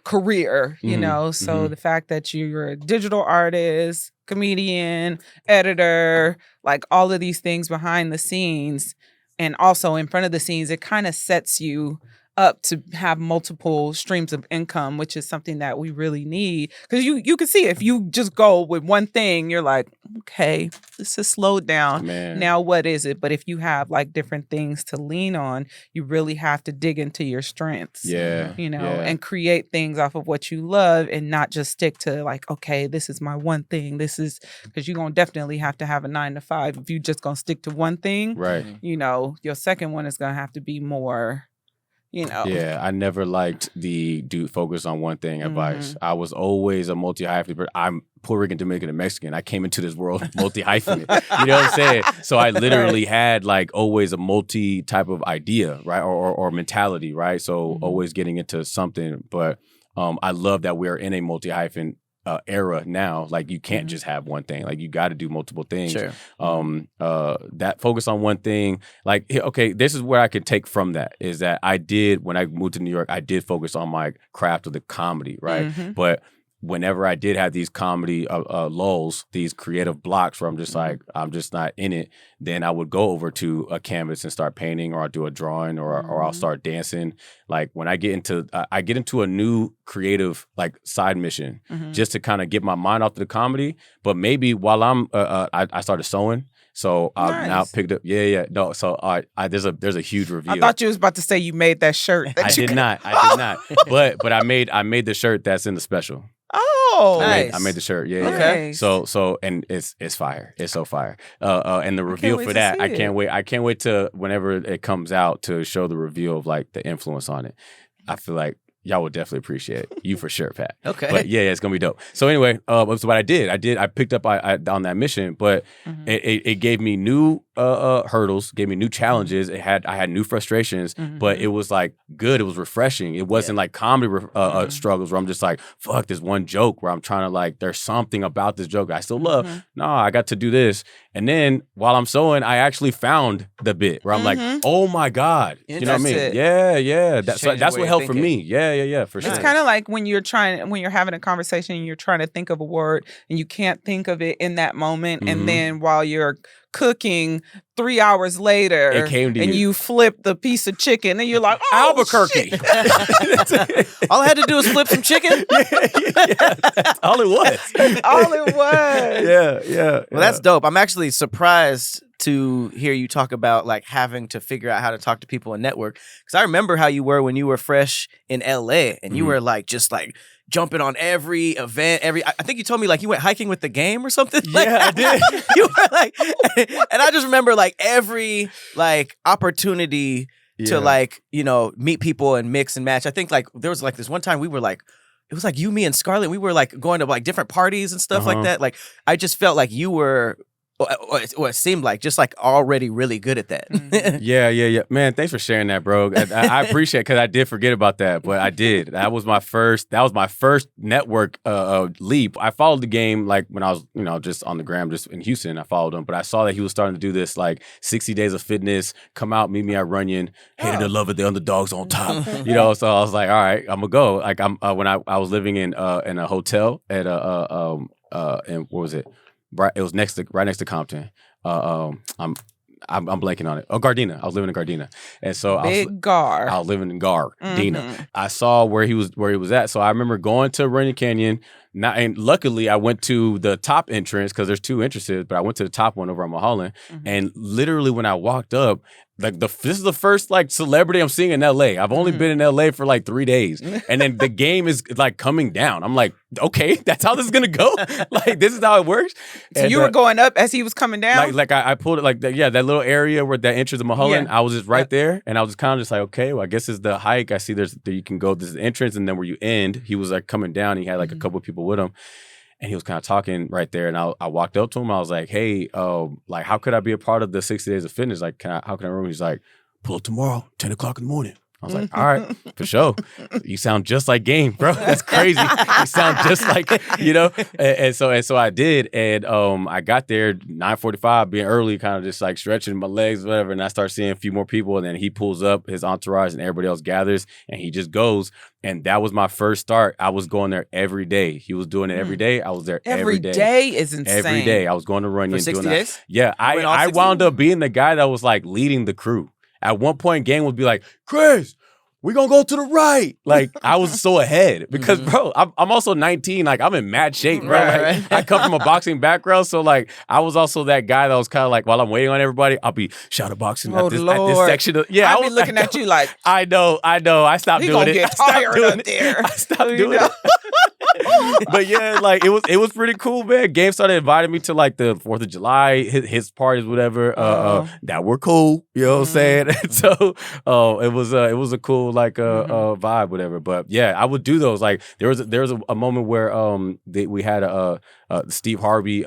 career, you know. So the fact that you're a digital artist, comedian, editor, like all of these things behind the scenes and also in front of the scenes, it kind of sets you up to have multiple streams of income, which is something that we really need. Because you can see if you just go with one thing, you're like, okay, this is slowed down. Man. Now what is it? But if you have like different things to lean on, you really have to dig into your strengths. Yeah. And create things off of what you love and not just stick to like, okay, this is my one thing. This is because you're gonna definitely have to have a 9 to 5. If you just gonna stick to one thing, Right. Your second one is gonna have to be more. Yeah, I never liked the focus on one thing advice. I was always a multi-hyphenate, but I'm Puerto Rican, Dominican, and Mexican. I came into this world multi-hyphenate. You know what I'm saying? So I literally had like always a multi type of idea, right? Or mentality, right? So always getting into something. But I love that we're in a multi-hyphen era now. Like you can't just have one thing. Like you got to do multiple things. Sure. That focus on one thing. Like, okay, this is where I could take from that is that when I moved to New York, I did focus on my craft of the comedy, right? But whenever I did have these comedy lulls, these creative blocks where I'm just like, I'm just not in it, then I would go over to a canvas and start painting, or I'll do a drawing, or I'll start dancing. Like when I get into a new creative like side mission just to kind of get my mind off to the comedy. But maybe while I started sewing. So I've now picked up. Yeah. No. So there's a huge reveal. I thought you was about to say you made that shirt. I did not. But I made the shirt that's in the special. Oh, nice. I made the shirt. Yeah. Okay. Yeah. So and it's fire. It's so fire. And the reveal for that, I can't wait. I can't wait to whenever it comes out to show the reveal of like the influence on it. I feel like y'all would definitely appreciate it. You for sure, Pat. Okay. But yeah, it's gonna be dope. So anyway, so what I did. I picked up on that mission, but it gave me new hurdles, gave me new challenges. I had new frustrations, but it was like good. It was refreshing. It wasn't like comedy struggles where I'm just like, fuck this one joke where I'm trying to like, there's something about this joke I still love. No, I got to do this. And then while I'm sewing, I actually found the bit where I'm like, oh my God. You know what I mean? It. Yeah. Just That's what helped for me. Yeah, for sure. It's kind of like when you're having a conversation and you're trying to think of a word and you can't think of it in that moment. And then while you're cooking 3 hours later, it came to you flip the piece of chicken and you're like, oh, Albuquerque. All I had to do was flip some chicken. That's all it was. all it was. Yeah. Well, that's dope. I'm actually surprised to hear you talk about like having to figure out how to talk to people and network. Because I remember how you were when you were fresh in LA and you were like just like jumping on every event, I think you told me like you went hiking with the game or something. Yeah, I did. You were like, and I just remember like every like opportunity to like, meet people and mix and match. I think like there was like this one time we were like, it was like you, me, and Scarlett. We were like going to like different parties and stuff like that. Like I just felt like you were, or it seemed like just like already really good at that. Yeah. Man, thanks for sharing that, bro. I appreciate it because I did forget about that, but I did. That was my first network leap. I followed the game like when I was, just on the gram, just in Houston. I followed him, but I saw that he was starting to do this like 60 days of fitness. Come out, meet me at Runyon. Hated to love it. The underdogs on top. So I was like, all right, I'm gonna go. Like when I was living in a hotel at and what was it? It was right next to Compton. I'm blanking on it. Oh, Gardena. I was living in Gardena, and so I was living in Gardena. I saw where he was at. So I remember going to Runyon Canyon, and luckily I went to the top entrance because there's 2 entrances, but I went to the top one over on Mulholland. And literally when I walked up, like this is the first like celebrity I'm seeing in LA. I've only been in LA for like 3 days. And then the game is like coming down. I'm like, okay, that's how this is gonna go? Like this is how it works. So and, you were going up as he was coming down? Like I pulled it like that little area where that entrance of Mulholland, I was just right there. And I was just kind of just like, okay, well, I guess it's the hike. I see there you can go, this is the entrance, and then where you end, he was like coming down. He had like a couple of people with him. And he was kind of talking right there. And I walked up to him. I was like, hey, like, how could I be a part of the 60 Days of Fitness? Like, how can I remember? He's like, pull up tomorrow, 10 o'clock in the morning. I was like, all right, for sure. You sound just like Game, bro. That's crazy. You sound just like, And so I did. And I got there 9:45, being early, kind of just like stretching my legs, whatever. And I start seeing a few more people. And then he pulls up, his entourage, and everybody else gathers. And he just goes. And that was my first start. I was going there every day. He was doing it every day. I was there every day. Every day is insane. Every day. I was going to Runyon. For 60 doing days? That. Yeah. I wound up being the guy that was like leading the crew. At one point, Gang would be like, Chris, we're going to go to the right. Like, I was so ahead because, bro, I'm also 19. Like, I'm in mad shape, bro. Like, I come from a boxing background. So, like, I was also that guy that was kind of like, while I'm waiting on everybody, I'll be shadow boxing at this section. Yeah, I'll be looking at you like. I know. I stopped doing it. Get tired up there. I stopped doing it. But yeah, like it was pretty cool, man. Game started inviting me to like the 4th of July, his parties, whatever. That were cool, you know what I'm saying? And so it was a cool like vibe, whatever. But yeah, I would do those. Like there was a moment where we had a Steve Harvey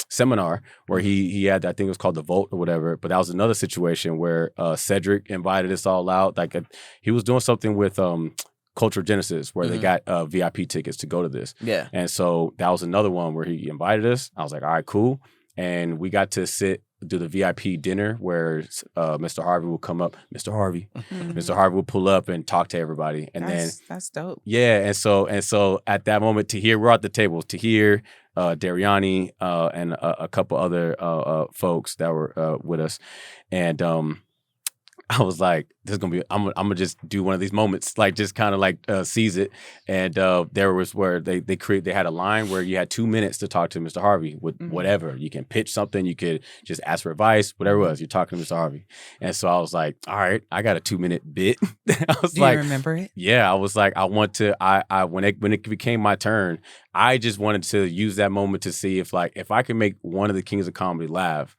seminar where he had, I think it was called The Vote or whatever. But that was another situation where Cedric invited us all out. Like he was doing something with Cultural Genesis, where they got VIP tickets to go to this. Yeah. And so that was another one where he invited us. I was like, all right, cool. And we got to do the VIP dinner where Mr. Harvey will come up. Mr. Harvey will pull up and talk to everybody. And that's dope. Yeah. And so at that moment, we're at the table, Tahir, Dariani, and a couple other folks that were with us. And I was like, this is gonna be. I'm gonna just do one of these moments, like just kind of like seize it. And there was where they had a line where you had 2 minutes to talk to Mr. Harvey with whatever. You can pitch something, you could just ask for advice, whatever it was. You're talking to Mr. Harvey, and so I was like, all right, I got a 2-minute bit. I was Do like, you remember it? Yeah, I was like, I want to. When it became my turn, I just wanted to use that moment to see if I can make one of the kings of comedy laugh,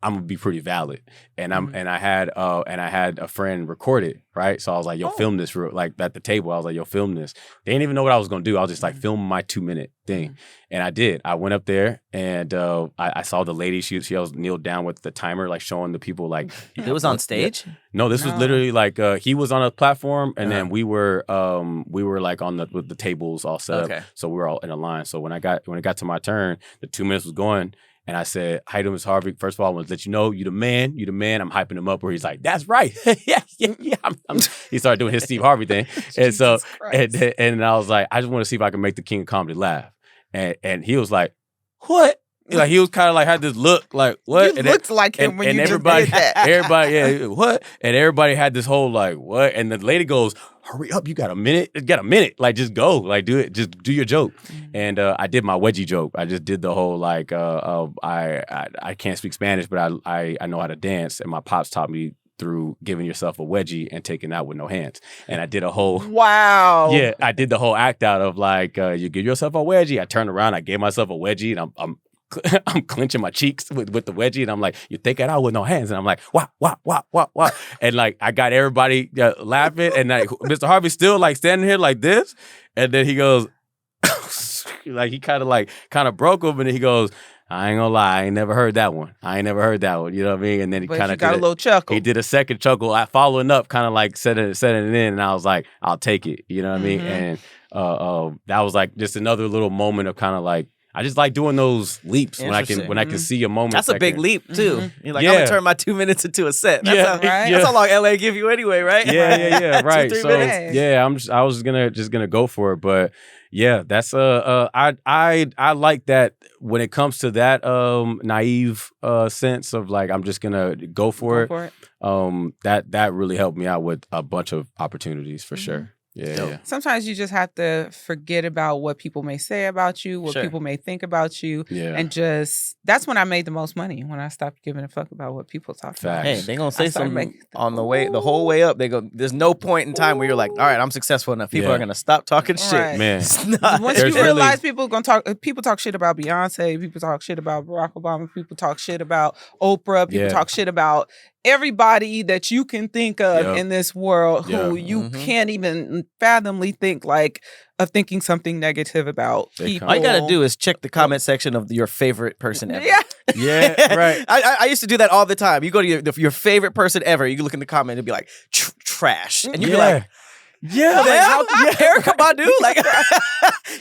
I'm gonna be pretty valid. And I had a friend record it, right? So I was like, yo, film this like at the table. I was like, yo, film this. They didn't even know what I was gonna do. I was just like, film my 2-minute thing. And I did. I went up there and I saw the lady, she was kneeled down with the timer, like showing the people like it was on stage? Yeah. No, this was literally like he was on a platform and then we were like with the tables all set up. So we were all in a line. So when it got to my turn, the 2 minutes was going. And I said, hi to Ms. Harvey. First of all, I want to let you know, you the man. I'm hyping him up where he's like, that's right. yeah. He started doing his Steve Harvey thing. And so, and I was like, I just want to see if I can make the king of comedy laugh. And he was like, what? Like he was kind of like had this look like what? You looked like him when you everybody, just did that. Everybody, yeah, what? And everybody had this whole like what? And the lady goes, hurry up, you got a minute? You got a minute? Like just go, like do it, just do your joke. And I did my wedgie joke. I just did the whole like I can't speak Spanish, but I know how to dance, and my pops taught me through giving yourself a wedgie and taking out with no hands. And I did a whole wow. I did the whole act out of like you give yourself a wedgie. I turned around, I gave myself a wedgie, and I'm clenching my cheeks with the wedgie, and I'm like, you take it out with no hands, and I'm like, wah, and like I got everybody laughing, and like Mr. Harvey's still like standing here like this, and then he goes, like he kind of broke him, and then he goes, I ain't gonna lie, I ain't never heard that one. You know what I mean? And then he kind of got a little chuckle. He did a second chuckle, following up, kind of like setting it in, and I was like, I'll take it. You know what I mean? And that was like just another little moment of kind of like, I just like doing those leaps when I can see a moment. That's a big leap too. You're like, I'm gonna turn my 2 minutes into a set. That's how long LA give you anyway, right? Yeah, right. 2-3 so minutes. yeah, I was just gonna go for it, but yeah, that's I like that when it comes to that naive sense of like I'm just gonna go for it. That really helped me out with a bunch of opportunities for sure. Yeah. Sometimes you just have to forget about what people may say about you, what Sure. people may think about you. Yeah. And just, that's when I made the most money, when I stopped giving a fuck about what people talk about. Facts. Hey, they gonna I say started something making on the way, the whole way up. They go. There's no point in time where you're like, all right, I'm successful enough. People Yeah. are gonna stop talking shit. Right. Man. It's not- Once There's you really- realize people talk shit about Beyonce, people talk shit about Barack Obama, people talk shit about Oprah, people Yeah. talk shit about everybody that you can think of Yep. in this world who Yeah. you Mhm. can't even fathomly think of thinking something negative about They people. all you gotta do is check the comment section of your favorite person ever. Yeah. Yeah, right. I used to do that all the time. You go to your favorite person ever. You look in the comment and be like trash, and you'd be like, yeah, "What the hell? Erica Badu, like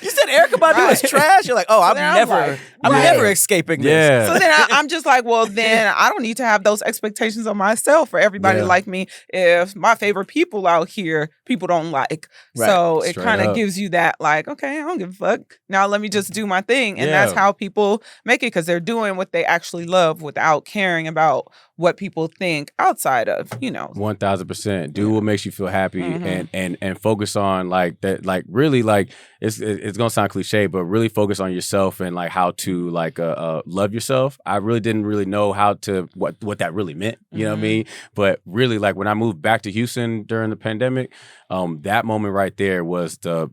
you said Erica Badu is Right. trash." You're like, "Oh, I'm then I'm never, like, I'm right. never escaping this." Yeah. So then I'm just like, well, then I don't need to have those expectations on myself for everybody to Yeah. like me if my favorite people out here, people don't like. Right. So it Straight kind of up. gives you that like, okay, I don't give a fuck. Now let me just do my thing. And that's Yeah. how people make it because they're doing what they actually love without caring about what people think outside of, 1000%. Do what makes you feel happy, Mhm. and focus on like that. Like really, like it's gonna sound cliche, but really focus on yourself and like how to like love yourself. I really didn't really know how to what that really meant. You know what I mean? But really, like when I moved back to Houston during the pandemic, that moment right there was the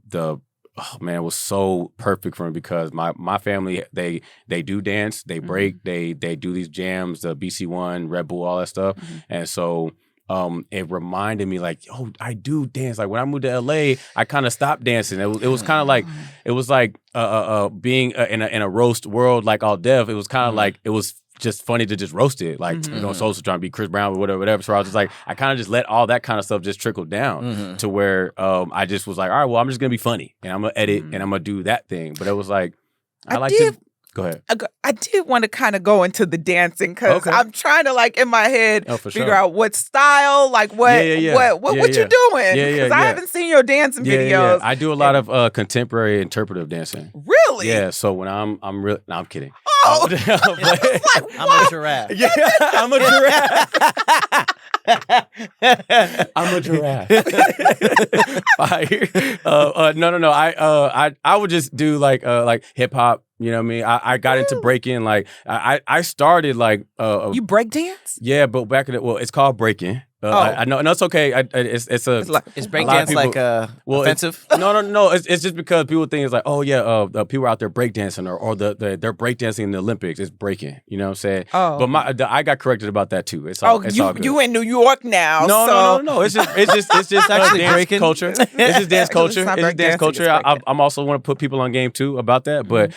oh man, it was so perfect for me because my family they do dance, they break, they do these jams, the BC1, Red Bull, all that stuff, and so. It reminded me like, oh, I do dance. Like when I moved to LA, I kind of stopped dancing. It was kind of like being in a roast world like all deaf. It was kind of like it was just funny to just roast it, like Sosa trying to be Chris Brown or whatever. So I was just like, I kind of just let all that kind of stuff just trickle down to where I just was like, all right, well, I'm just gonna be funny and I'm gonna edit and I'm gonna do that thing. But it was like, I like to. Go ahead. I did want to kind of go into the dancing because Okay. I'm trying to like in my head Oh, for figure sure. out what style, like what Yeah, yeah, yeah. what Yeah, you yeah. doing? Yeah, yeah, Because I yeah. haven't seen your dancing Yeah, videos. I do a lot of contemporary interpretive dancing. Really? Yeah, so when I'm really, no, I'm kidding. Oh, But- I'm a giraffe. yeah, I'm a giraffe. I'm a giraffe. Fire. No. I would just do like hip hop. You know what I mean? I got into breaking. Like I started like you break dance? yeah, but back in it's called breaking. I know, no, it's okay. It's Is a lot of breakdance people- like well, offensive? No. It's just because people think it's like, oh yeah, people are out there breakdancing or they're breakdancing in the Olympics. It's breaking. You know what I'm saying? Oh. But I got corrected about that too. It's all, it's all good. you in New York now? No. It's just actually dance breaking. culture. It's just dance culture. It's not It's just dance breakdancing, culture. it's breaking. I'm also want to put people on game too about that. But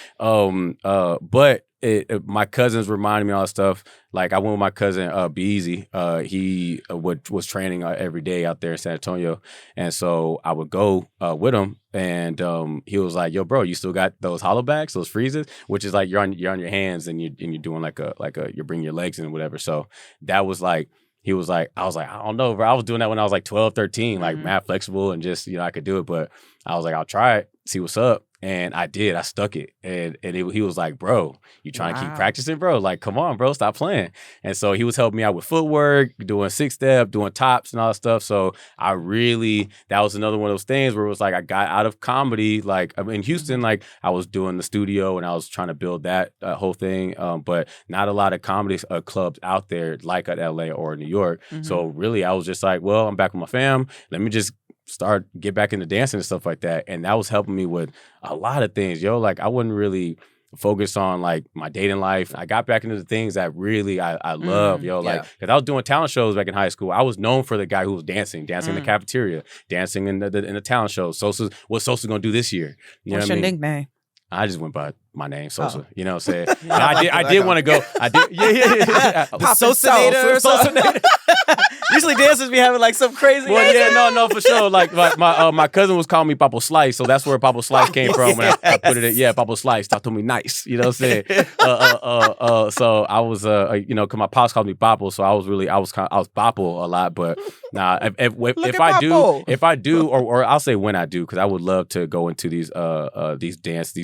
my cousins reminded me of all that stuff. Like I went with my cousin Be Easy. He was training every day out there in San Antonio, and so I would go with him. And he was like, "Yo, bro, you still got those hollow backs, those freezes, which is like you're on your hands and you're doing like a you're bringing your legs in and whatever." So that was like. He was like, I was like, I don't know, bro. I was doing that when I was like 12, 13, like mad flexible and just, I could do it. But I was like, I'll try it, see what's up. And I did. I stuck it. And he was like, bro, you trying to keep practicing, bro? Like, come on, bro, stop playing. And so he was helping me out with footwork, doing 6-step, doing tops and all that stuff. So that was another one of those things where it was like, I got out of comedy. Like in Houston, like I was doing the studio and I was trying to build that whole thing. But not a lot of comedy clubs out there like at LA or New York. So really, I was just like, well, I'm back with my fam. Let me just get back into dancing and stuff like that. And that was helping me with a lot of things, yo. Like I wouldn't really focus on like my dating life. I got back into the things that really I love, yo. Like because I was doing talent shows back in high school. I was known for the guy who was dancing in the cafeteria, dancing in the talent shows. What's Sosa gonna do this year? You know What's what your I mean? nickname? I just went by my name, Sosa. Oh. You know what I'm saying? I did want to go. I did. Yeah. The Sosanator or something. Usually dancers be having like some crazy. Well, yeah, no, for sure. Like my cousin was calling me Papo Slice, so that's where Papo Slice came from. When I put it in, Papo Slice. Talk to me nice. You know what I'm saying? So I was, because my pops called me Papo, so I was Papo a lot. But nah, if I do, or I'll say when I do, because I would love to go into these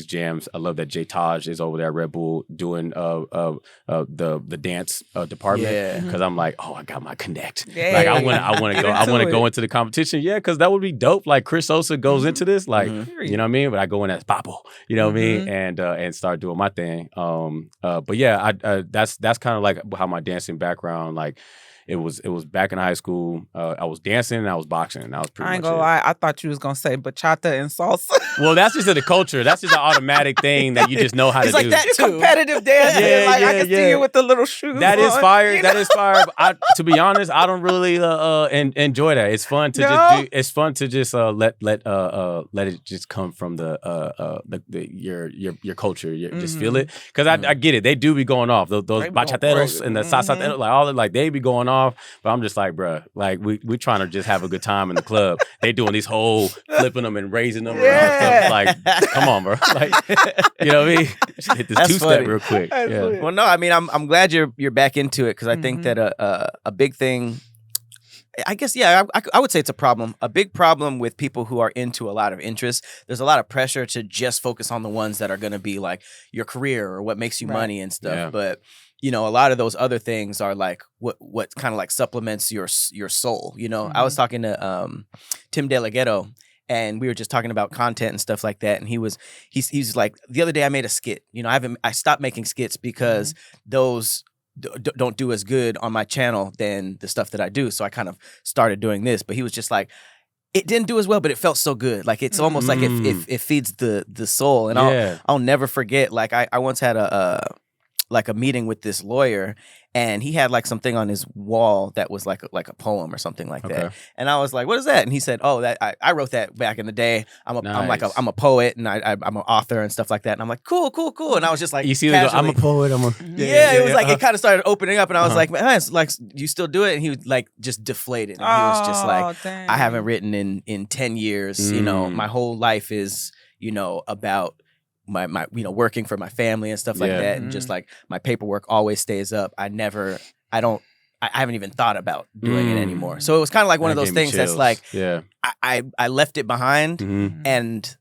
jams. I love that Jay Taj is over there at Red Bull doing the dance department because I'm like, oh, I got my connect. Like I want to go into the competition. Yeah, because that would be dope. Like Cris Sosa goes into this, like you know what I mean. But I go in as Papo, you know what I mean, and start doing my thing. But yeah, that's kind of like how my dancing background like. It was back in high school. I was dancing and I was boxing. And that was pretty much it. I ain't gonna lie. I thought you was gonna say bachata and salsa. Well, that's just the culture. That's just an automatic thing that you just know how to do. It's like that too. Competitive dancing. I can see you with the little shoes. That is on, fire. You know? That is fire. To be honest, I don't really enjoy that. It's fun to just do. It's fun to just let it just come from your culture. Just feel it because I get it. They do be going off those bachateros and the salsateros, like all like they be going off. But I'm just like, bruh, like we trying to just have a good time in the club. They doing these whole flipping them and raising them around stuff. Like, come on, bro. Like, you know what I mean? Just hit this two-step real quick. Yeah. Well, no, I mean, I'm glad you're back into it because I think that a big thing. I guess, yeah, I would say it's a problem. A big problem with people who are into a lot of interests. There's a lot of pressure to just focus on the ones that are going to be like your career or what makes you money and stuff. Yeah. But you know, a lot of those other things are like what kind of like supplements your soul. You know, I was talking to Tim DeLaGhetto, and we were just talking about content and stuff like that. And he's like, the other day I made a skit. You know, I stopped making skits because those don't do as good on my channel than the stuff that I do. So I kind of started doing this. But he was just like, it didn't do as well, but it felt so good. Like it's almost like it feeds the soul. And I'll never forget. Like I once had a meeting with this lawyer, and he had like something on his wall that was like a poem or something like that. And I was like, "What is that?" And he said, "Oh, that I wrote that back in the day. I'm a poet and I'm an author and stuff like that." And I'm like, "Cool." And I was just like, "You see, I'm a poet. I'm a it was like it kind of started opening up, and I was like, "Man, it's like you still do it?" And he was like just deflated, and he was just like, dang. "I haven't written in 10 years. You know, my whole life is about." My working for my family and stuff like that, and just like my paperwork always stays up. I haven't even thought about doing it anymore. So it was kind of like one of those things that's like, I left it behind, and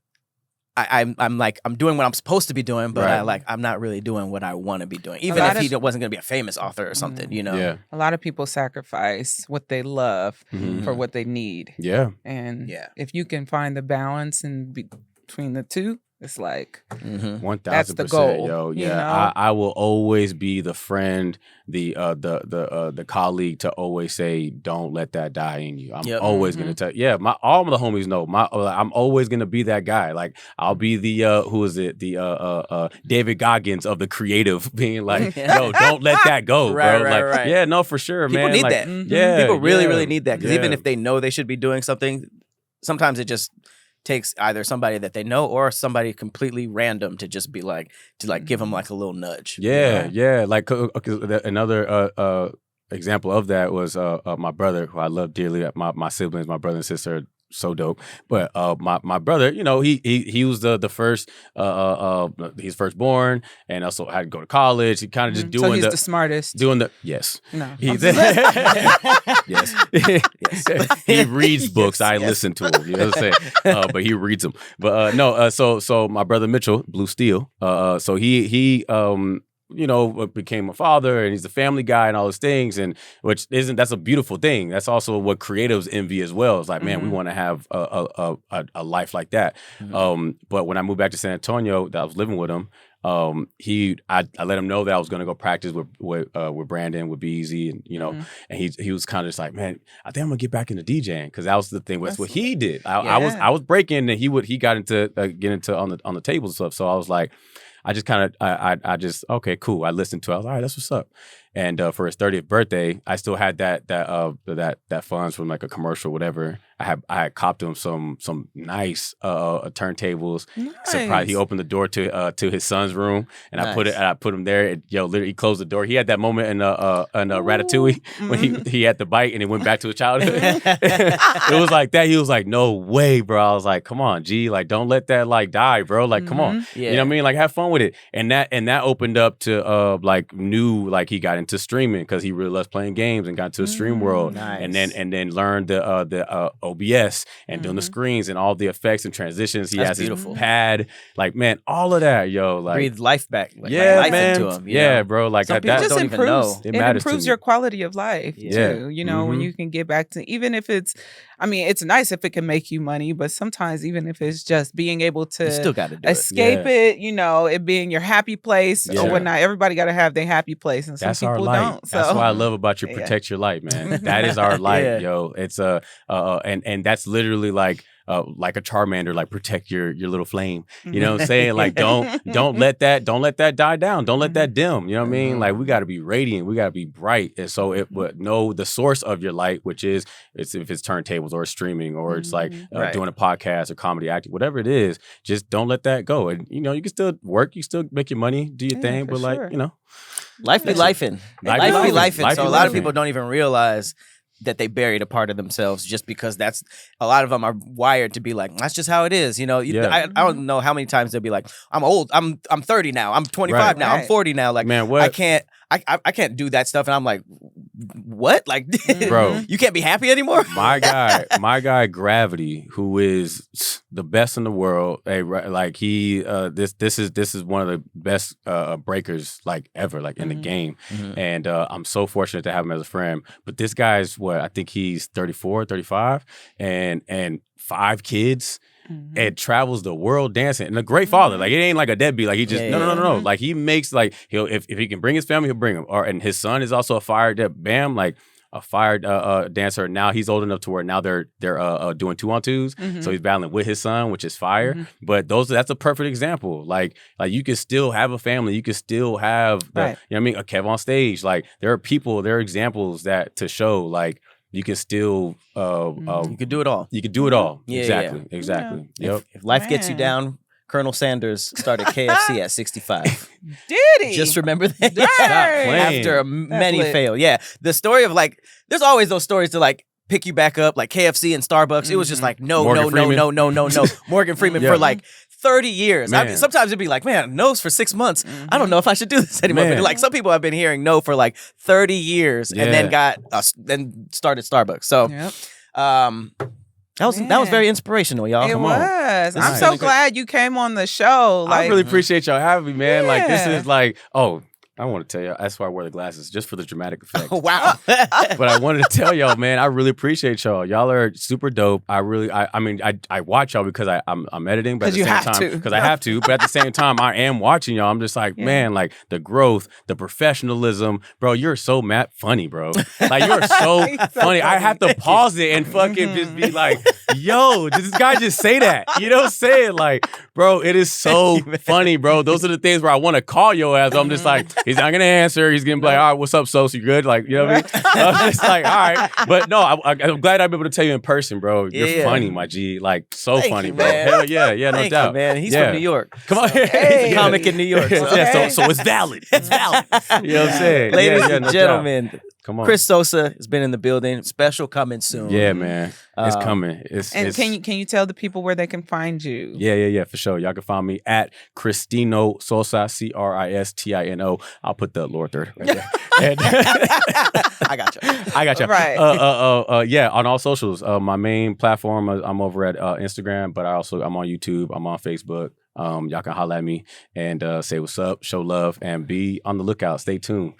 I'm doing what I'm supposed to be doing, but I'm not really doing what I want to be doing. Even if he wasn't going to be a famous author or something, you know. Yeah. A lot of people sacrifice what they love for what they need. Yeah. And if you can find the balance between the two. It's like 1,000%. That's the goal. Yo, yeah, you know? I will always be the friend, the colleague to always say, "Don't let that die in you." I'm always gonna tell. Yeah, all of the homies know. I'm always gonna be that guy. Like I'll be the who is it? The David Goggins of the creative, being like, "Yo, don't let that go, bro." Right. Yeah, no, for sure, people man. Need like, that. Yeah, people really need that because even if they know they should be doing something, sometimes it just takes either somebody that they know or somebody completely random to just be like give them like a little nudge. Yeah. Like another example of that was my brother, who I love dearly. My siblings, my brother and sister, are so dope. But my brother, he was the first, he's firstborn, and also had to go to college. He kind of just doing so he's the smartest. Yes. No. He's yes. He reads books. I listen to him. You know what I'm saying? But he reads them. But no. So my brother Mitchell, Blue Steel. So he became a father, and he's a family guy and all those things, and that's a beautiful thing. That's also what creatives envy as well. It's like, man, we want to have a life like that. But when I moved back to San Antonio, I was living with him. I let him know that I was going to go practice with Brandon, with Beezy, and and he was kind of just like, man, I think I'm gonna get back into DJing, because that was the thing. That's what he did. I was breaking, and he got into get into on the table and stuff. So I was like, I just kind of, I just, okay, cool. I listened to it. I was like, all right, that's what's up. And for his 30th birthday, I still had that funds from like a commercial, whatever. I had copped him some nice turntables. Nice. Surprise! He opened the door to his son's room, and nice. I put him there. And, literally he closed the door. He had that moment in Ratatouille when he had the bite and it went back to his childhood. It was like that. He was like, no way, bro. I was like, come on, G, like don't let that like die, bro. Like come on, you know what I mean? Like have fun with it. And that opened up to like new, like he got into streaming because he really loves playing games and got into the stream world. Nice. And then learned the OBS and doing the screens and all the effects and transitions. He That's has beautiful. his pad, like, man, all of that, yo, like, Breathe life back. Like, yeah, life man, into him. yeah, bro, like Some that. people It just don't even know. improves. It It matters to improves me. your quality of life Yeah. too. You know, when you can get back to, even if it's, I mean, it's nice if it can make you money, but sometimes even if it's just being able You to still got to do it. escape it, you know, it being your happy place Yeah. or whatnot. Everybody got to have their happy place, and some That's our people light. don't. So That's what I love about your Yeah. protect your light, man. That is our light, Yeah. yo. It's and that's literally like a Charmander, like protect your little flame. You know what I'm saying? Like don't let that die down. Don't let that dim. You know what I mean? Like we got to be radiant. We got to be bright. And so it would know the source of your light, which is if it's turntables or streaming or it's like Right. doing a podcast or comedy acting, whatever it is. Just don't let that go. And you know you can still work. You still make your money, do your Yeah, thing, for but like sure. you know. Life be lifing. Life Life be be lifing. lifing. So Life a be lot of lifing. people don't even realize that they buried a part of themselves just because that's a lot of them are wired to be like, that's just how it is. You know, Yeah. I don't know how many times they'll be like, I'm old. I'm 30 now. I'm 25 Right. now. I'm Right. 40 now. Like, Man, what? I can't do that stuff. And I'm like, what? Like, Bro. you can't be happy anymore? my guy Gravity, who is the best in the world, like he this is one of the best breakers like ever, like in the game. And I'm so fortunate to have him as a friend. But this guy's I think he's 34, 35 and 5 kids. And travels the world dancing, and a great father. Like it ain't like a deadbeat. Like he just no. Like he makes like he'll if he can bring his family, he'll bring him. And his son is also a fire dancer. Now he's old enough to where now they're doing 2-on-2s. So he's battling with his son, which is fire. But that's a perfect example. Like you can still have a family. You can still have the, Right. you know what I mean, a Kev on stage. Like there are examples that to show like you can still You could do it all. you can do it all. Yeah, Exactly. Yeah. Yep. If life gets you Man. down, Colonel Sanders started KFC at 65. Did he? Just remember that. Dang. playing. After many lit. fail. Yeah. The story of like, there's always those stories to like pick you back up, like KFC and Starbucks. It was just like, no. Morgan Freeman. Morgan Freeman Yeah. for like 30 years. I mean, Man. sometimes it'd be like, man, no's for 6 months. I don't know if I should do this anymore. Man. But like some people have been hearing no for like 30 years and then then started Starbucks. So Yep. that was Man. very inspirational, y'all. It Come on. was. This I'm is so really great. glad you came on the show. I Like, really appreciate y'all having me, man. Like this Yeah. is like, I want to tell you, that's why I wear the glasses, just for the dramatic effect. Wow. But I wanted to tell y'all, man, I really appreciate y'all. Y'all are super dope. I mean, I watch y'all because I'm editing, but at 'Cause the you same have time, to. because I have to. But at the same time, I am watching y'all. I'm just like, man, like the growth, the professionalism, bro. You're so funny, bro. Like you're so funny. I have to pause it and fucking just be like, yo, did this guy just say that? You know what I'm saying? Like, bro, it is so funny, bro. Those are the things where I want to call your ass. I'm just like, he's not gonna answer. He's gonna be like, all right, what's up, Sosa? You good? Like, you know what I mean? I'm just like, all right. But no, I'm glad I'm able to tell you in person, bro. You're Yeah. funny, my G. Like, so Thank funny, you, bro. man. Hell yeah, no Thank doubt. you, man. He's Yeah. from New York. Come on. Hey. He's a comic in New York. So. Yeah, so it's valid. It's valid. You know what I'm saying? Ladies Yeah, and no doubt. gentlemen, Come on. Cris Sosa has been in the building. Special coming soon. Yeah, man. It's Um, coming. It's can you tell the people where they can find you? Yeah, for sure. Y'all can find me at Cristino Sosa, Cristino. I'll put the lower third right there. And I got you. I got you. Right. Yeah, on all socials. My main platform, I'm over at Instagram, but I'm on YouTube. I'm on Facebook. Y'all can holler at me and say what's up, show love, and be on the lookout. Stay tuned.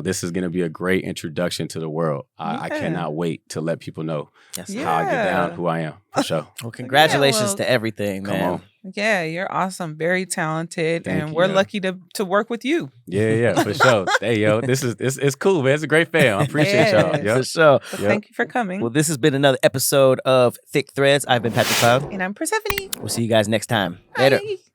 This is going to be a great introduction to the world. I cannot wait to let people know Yes. Yeah. how I get down, who I am, for sure. Well, congratulations well, to everything, Come man. on. Yeah, you're awesome. Very talented. Thank and you, we're yeah. lucky to work with you. Yeah, for sure. Hey, yo, it's cool, man. It's a great fam. I appreciate y'all. Yes. Yep. For sure. So Yep. thank you for coming. Well, this has been another episode of Thick Threads. I've been Patrick Cloud. and I'm Persephone. We'll see you guys next time. Later. Bye.